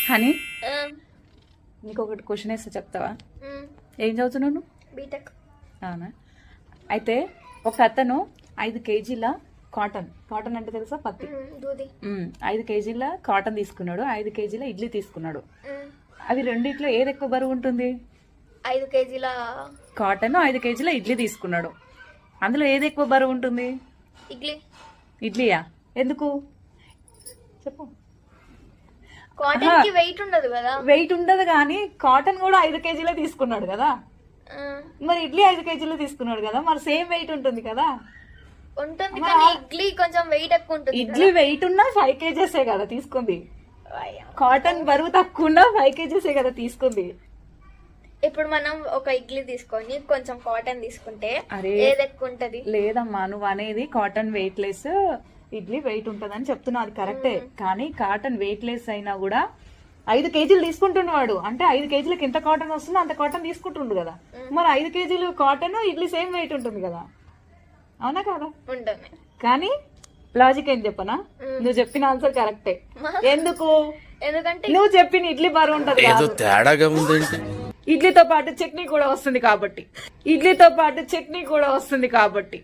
Honey నీకు ఒకటి question వేస్తే చెప్తావా? ఏం చదువుతున్నావు నువ్వు? బీటెక్. అవునా? అయితే ఒక అతను 5 కేజీల కాటన్ అంటే తెలుసా? పత్తి. 5 కేజీల కాటన్ తీసుకున్నాడు, 5 కేజీల ఇడ్లీ తీసుకున్నాడు. అవి రెండిట్లో ఏది ఎక్కువ బరువు ఉంటుంది? 5 కేజీల కాటన్, 5 కేజీల ఇడ్లీ తీసుకున్నాడు. అందులో ఏది ఎక్కువ బరువు ఉంటుంది? ఇడ్లీయా? ఎందుకు చెప్పు. కాటన్ కి వెయిట్ ఉండదు కదా. వెయిట్ ఉండదు కానీ కాటన్ కూడా 5 కేజీలే తీసుకున్నాడు కదా, మరి ఇడ్లీ 5 కేజీలు తీసుకున్నాడు కదా, మరి సేమ్ వెయిట్ ఉంటుంది కదా. ఉంటుంది కానీ ఇడ్లీ కొంచెం వెయిట్ ఎక్కువ ఉంటుంది. ఇడ్లీ వెయిట్ ఉన్నా 5 కేజెస్ కదా తీసుకుంది, కాటన్ బరువు తక్కువ ఉన్నా 5 కేజెస్ కదా తీసుకుంది. ఇప్పుడు మనం ఒక ఇడ్లీ తీసుకొని కొంచెం కాటన్ తీసుకుంటే ఏది ఎక్కువ ఉంటది? లేదమ్మా, నువ్వు అనేది cotton weight less, idli weight ఉంటదని చెప్తున్నావు, అది కరెక్టే. కానీ కాటన్ వెయిట్ లెస్ అయినా కూడా 5 కేజీలు తీసుకుంటున్నాడు అంటే 5 కేజీలకు ఎంత కాటన్ వస్తుందో అంత కాటన్ తీసుకుంటుండు కదా, మరి 5 కేజీలు కాటన్ ఇడ్లీ సేమ్ వెయిట్ ఉంటుంది కదా, అవునా కదా? ఉంటుంది. కానీ లాజిక్ ఏం చెప్పనా, నువ్వు చెప్పిన ఆన్సర్ కరెక్టే. ఎందుకంటే నువ్వు చెప్పిన ఇడ్లీ బరువు ఉంటది, తేడాగా ఉందంటే ఇడ్లీతో పాటు చట్నీ కూడా వస్తుంది కాబట్టి, ఇడ్లీతో పాటు చట్నీ కూడా వస్తుంది కాబట్టి